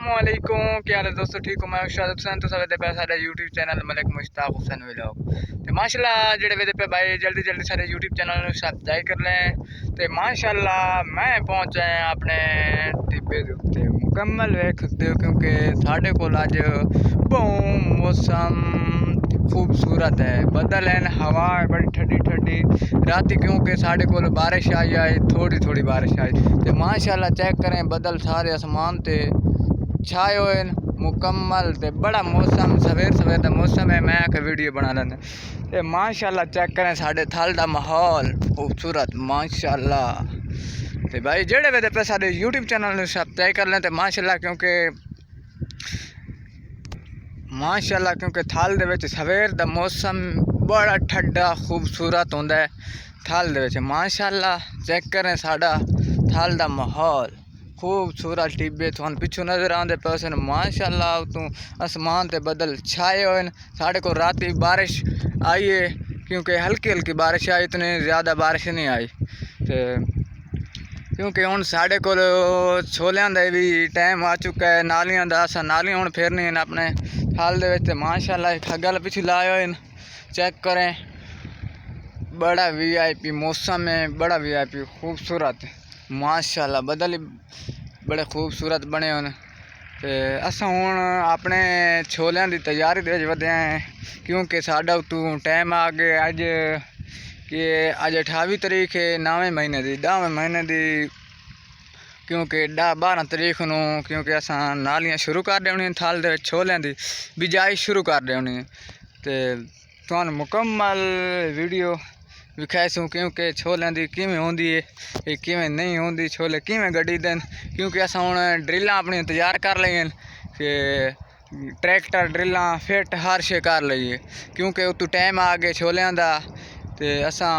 अस्सलामुअलैकुम, क्या हाल है दोस्तों? ठीक हो? मैं शाहिद हुसैन तो सब पे सारे YouTube channel Malik Mushtaq Hussain vlog ते माशाल्लाह जेडे वेदे पे भाई जल्दी जल्दी सारे यूट्यूब चैनल सब्सक्राइब कर लें ते माशाल्लाह मैं पहुंचा है अपने टिब्बे दे उत्ते मुकम्मल वेख सकते हो क्योंकि साढ़े कोल अज बहुत मौसम खूबसूरत है, बदल है, हवा है बड़ी ठंडी ठंडी राती क्योंकि साढ़े कोल बारिश आई थोड़ी थोड़ी बारिश आई तो माशाल्लाह चेक करें बदल सारे आसमान ते छाए हुए मुकम्मल ते बड़ा मौसम सवेर सवेर का मौसम है। मैं आके वीडियो बना लेना ते माशाल्लाह चेक करें साढ़े थल का माहौल खूबसूरत माशाल्लाह ते भाई जेड़े वे पे सारे यूट्यूब चैनल सब्सक्राइब कर लें ते माशाल्लाह क्योंकि थल दे विच सवेर दा मौसम बड़ा ठंडा खूबसूरत होंदा है। थल दे विच माशाल्लाह चेक करें साड़ा थल दा माहौल खूबसूरत टिब्बे तुहानू पिछू नज़र आते पे सन माशाल्लाह तू आसमान ते बदल छाए हुए हैं। साढ़े को राती बारिश आई है क्योंकि हल्की हल्की बारिश आई, इतनी ज़्यादा बारिश नहीं आई ते क्योंकि हुण साढ़े को छोलियां का भी टाइम आ चुका है, नालियां का अस नालियां हुण फेरनी अपने थाल दे विच माशाल्लाह खगल पिछू लाए हुए हैं। चेक करें बड़ा वीआईपी मौसम है, बड़ा वीआईपी खूबसूरत माशाल्लाह बदल ही बड़े खूबसूरत बने होने ते अस हुण अपने छोलियां की तैयारी दे वधे हैं क्योंकि साडा तू टाइम आ गए अज कि अज 28 तरीक है 9वें महीने की 10वें महीने की क्योंकि 10-12 तरीक नू क्योंकि अस नालियां शुरू कर देनी थल दे छोलियां की बिजाई शुरू कर देनी ते तुहानू मुकम्मल वीडियो विखाईसूँ क्योंकि छोलियां की किवें होंदी है किवें नहीं होंदी छोले किवें गड्डी देन क्योंकि अस हुण ड्रिलां अपनी तैयार कर लईआं कि ट्रैक्टर ड्रिलां फिट हर शे कर लईए क्योंकि उतू टाइम आ गए छोलियां दा ते असां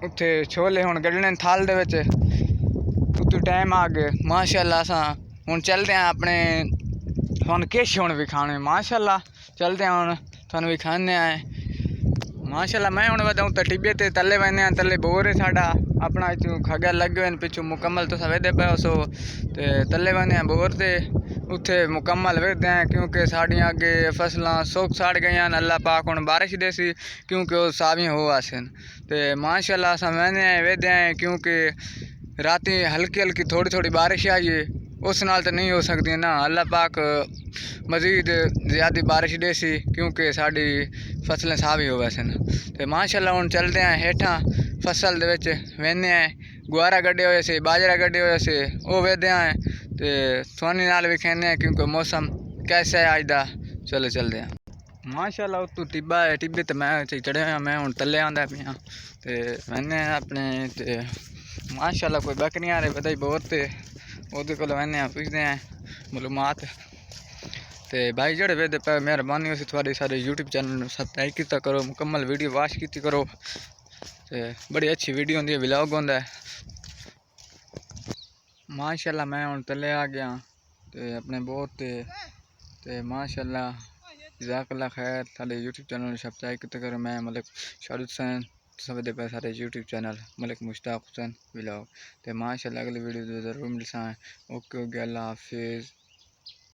उत्थे छोले हुण गड्ढने थल दे विच उतू टाइम आ गए माशाल्लाह। असां हुण चलदे हैं अपने तुहानू किश हुण विखाने माशाल्लाह चलदे हैं हुण तुहानू विखाने आए माशाल्लाह। मैं हुण वधाऊं तो टिब्बे ते तले वहने तले बोर है साडा अपना खगल लगे हुए पिछू मुकम्मल तो वेदे पे सो ते तले वहने बोर ते उत्थे मुकम्मल वेदे हैं क्योंकि साड़ियां अगे फसलां सुक सड़ गई अल्लाह पाक हुण बारिश देसी क्योंकि वो सावियां हो आसन ते माशाल्लाह अस वहने वेदे हैं क्योंकि राती हल्की हल्की थोड़ी थोड़ी बारिश आई है उस नाल तो नहीं हो सकती ना, अल्लाह पाक मजीद ज़्यादा बारिश देसी क्योंकि साड़ी फसलें सावी हो वैसन तो माशाल्लाह हुण चलते हैं हेठां फसल दे विच वेहने हैं गुआरा गड्ढे होए से बाजरा गड्ढे होए से वो वेदे हैं तो सोनी नाल भी कहने हैं क्योंकि मौसम कैसा है अज दा चलो चलते हैं माशाल्लाह उतू टिब्बा है टिब्बे तो मैं चढ़े हुआ मैं हुण तले आंदा पियां ते वहने अपने ते माशाल्लाह कोई बकरियां रहे पता ही बहुत वो को वहने पुछते हैं मालूमात ते भाई जड़े वेदे पे मेहरबानी उसी थोड़ी सारे यूट्यूब चैनल सब्सक्राइब किया करो, मुकम्मल वीडियो वाच की करो ते बड़ी अच्छी वीडियो होंदी है, व्लॉग होंदा है माशाल्लाह। मैं हुण तले आ गया ते अपने बहुत ते माशाल्लाह जज़ाकल्लाह खैर सारे यूट्यूब चैनल सब्सक्राइब किया करो। मैं मलिक शाहिद हुसैन सवेदे पे सारे YouTube channel Malik Mushtaq Hussain vlog ते माशाल्लाह अगली वीडियो जरूर मिलसा है। ओके अल्लाह हाफिज़।